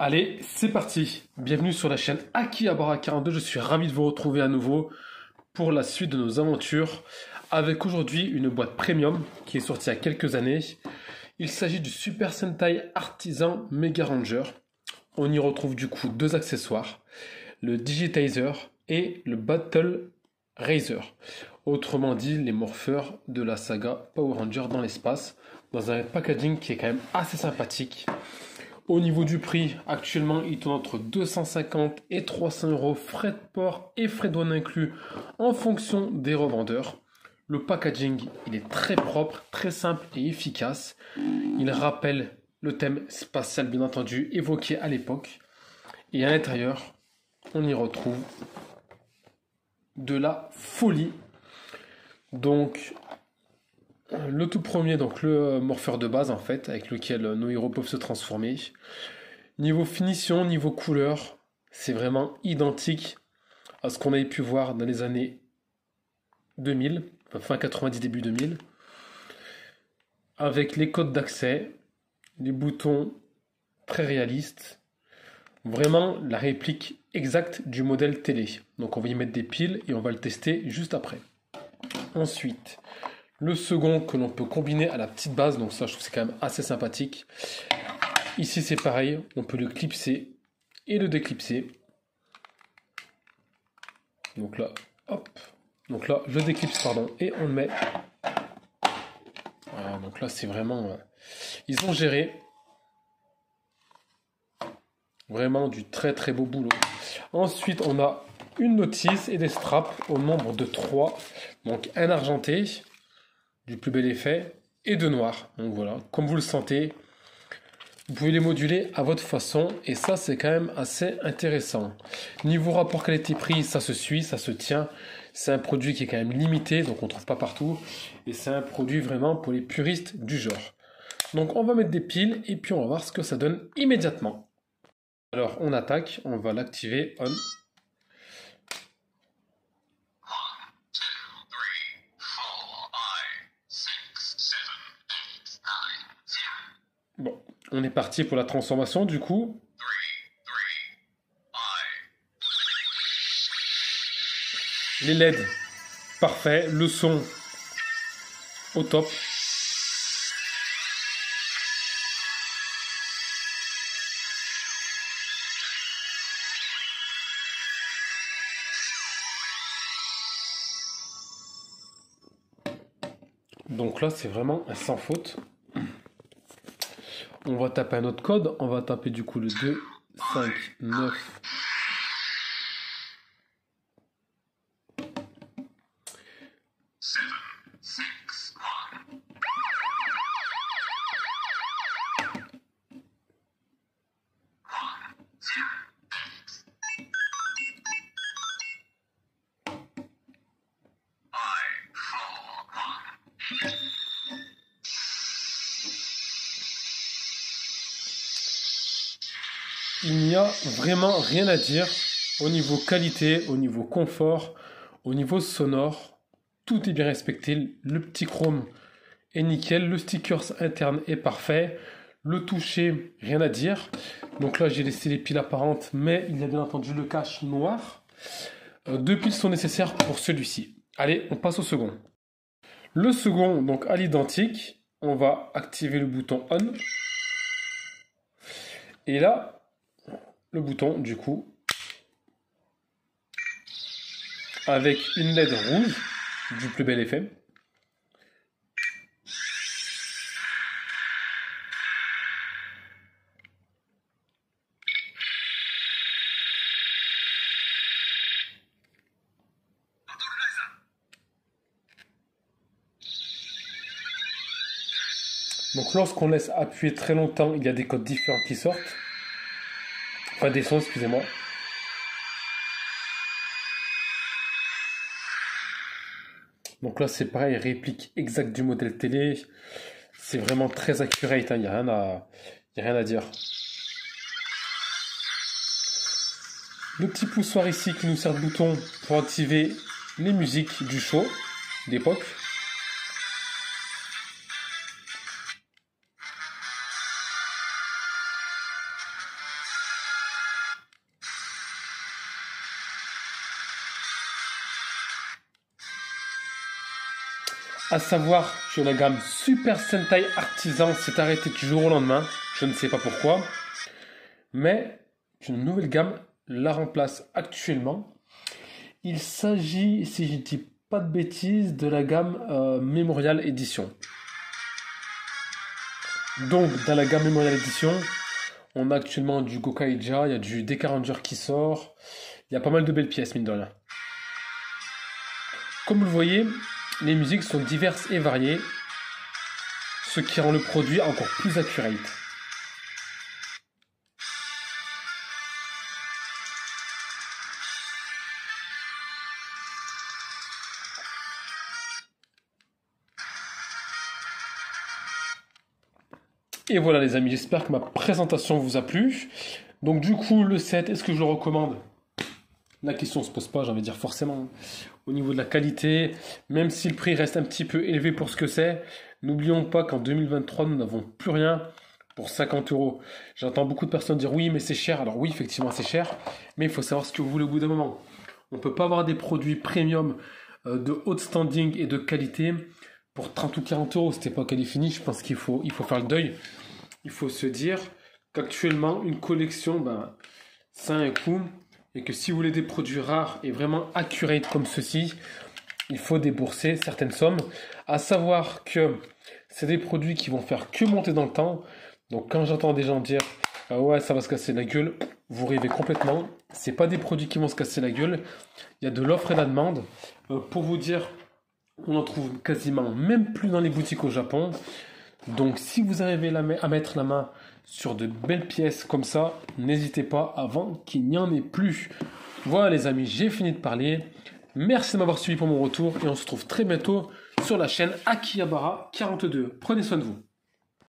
Allez, c'est parti. Bienvenue sur la chaîne Akihabara 42. Je suis ravi de vous retrouver à nouveau pour la suite de nos aventures avec aujourd'hui une boîte premium qui est sortie il y a quelques années. Il s'agit du Super Sentai Artisan Mega Ranger. On y retrouve du coup deux accessoires, le Digitizer et le Battle Razor. Autrement dit, les morpheurs de la saga Power Ranger dans l'espace, dans un packaging qui est quand même assez sympathique. Au niveau du prix, actuellement, il tourne entre 250 et 300 euros, frais de port et frais de douane inclus en fonction des revendeurs. Le packaging, il est très propre, très simple et efficace. Il rappelle le thème spatial, bien entendu, évoqué à l'époque. Et à l'intérieur, on y retrouve de la folie. Donc, le tout premier, donc le morpheur de base en fait, avec lequel nos héros peuvent se transformer. Niveau finition, niveau couleur, c'est vraiment identique à ce qu'on avait pu voir dans les années 2000, enfin fin 90, début 2000. Avec les codes d'accès, les boutons très réalistes. Vraiment la réplique exacte du modèle télé. Donc on va y mettre des piles et on va le tester juste après. Ensuite, le second que l'on peut combiner à la petite base, donc ça je trouve c'est quand même assez sympathique. Ici c'est pareil, on peut le clipser et le déclipser. Donc là, hop. Donc là, je déclipse, pardon, et on le met. Voilà, donc là c'est vraiment... ils ont géré vraiment du très très beau boulot. Ensuite, on a une notice et des straps au nombre de 3. Donc un argenté, du plus bel effet, et deux noirs. Donc voilà, comme vous le sentez, vous pouvez les moduler à votre façon, et ça c'est quand même assez intéressant. Niveau rapport qualité-prix, ça se suit, ça se tient. C'est un produit qui est quand même limité, donc on ne trouve pas partout, et c'est un produit vraiment pour les puristes du genre. Donc on va mettre des piles, et puis on va voir ce que ça donne immédiatement. Alors on attaque, on va l'activer, on. Bon, on est parti pour la transformation du coup. Les LED, parfait. Le son, au top. Donc là, c'est vraiment un sans faute. On va taper un autre code. On va taper du coup le 2, 5, 9. Il n'y a vraiment rien à dire au niveau qualité, au niveau confort, au niveau sonore. Tout est bien respecté. Le petit chrome est nickel. Le sticker interne est parfait. Le toucher, rien à dire. Donc là, j'ai laissé les piles apparentes, mais il y a bien entendu le cache noir. Deux piles sont nécessaires pour celui-ci. Allez, on passe au second. Le second, donc à l'identique, on va activer le bouton on. Et là, le bouton du coup avec une LED rouge du plus bel effet. Donc lorsqu'on laisse appuyer très longtemps, il y a des codes différents qui sortent. Enfin des sons, excusez-moi. Donc là c'est pareil, réplique exacte du modèle télé. C'est vraiment très accurate, hein. Il n'y a rien à dire. Le petit poussoir ici qui nous sert de bouton pour activer les musiques du show d'époque. À savoir que la gamme Super Sentai Artisan s'est arrêtée du jour au lendemain. Je ne sais pas pourquoi. Mais une nouvelle gamme la remplace actuellement. Il s'agit, si je ne dis pas de bêtises, de la gamme Memorial Edition. Donc, dans la gamme Memorial Edition, on a actuellement du Gokaiger, il y a du D40 qui sort. Il y a pas mal de belles pièces, mine de rien. Comme vous le voyez, les musiques sont diverses et variées, ce qui rend le produit encore plus accurate. Et voilà les amis, j'espère que ma présentation vous a plu. Donc du coup, le set, est-ce que je le recommande? La question ne se pose pas, j'ai envie de dire forcément. Au niveau de la qualité, même si le prix reste un petit peu élevé pour ce que c'est, n'oublions pas qu'en 2023, nous n'avons plus rien pour 50 euros. J'entends beaucoup de personnes dire oui, mais c'est cher. Alors oui, effectivement, c'est cher, mais il faut savoir ce que vous voulez au bout d'un moment. On ne peut pas avoir des produits premium de haute standing et de qualité pour 30 ou 40 euros. Cette époque, elle est finie. Je pense qu'il faut faire le deuil. Il faut se dire qu'actuellement, une collection, ça a un coût. Et que si vous voulez des produits rares et vraiment accurate comme ceci, il faut débourser certaines sommes. À savoir que c'est des produits qui vont faire que monter dans le temps. Donc quand j'entends des gens dire ah ouais, ça va se casser la gueule, vous rêvez complètement. C'est pas des produits qui vont se casser la gueule. Il y a de l'offre et de la demande. Pour vous dire, on en trouve quasiment même plus dans les boutiques au Japon. Donc si vous arrivez à mettre la main sur de belles pièces comme ça, n'hésitez pas avant qu'il n'y en ait plus. Voilà les amis, j'ai fini de parler. Merci de m'avoir suivi pour mon retour et on se retrouve très bientôt sur la chaîne Akihabara 42. Prenez soin de vous.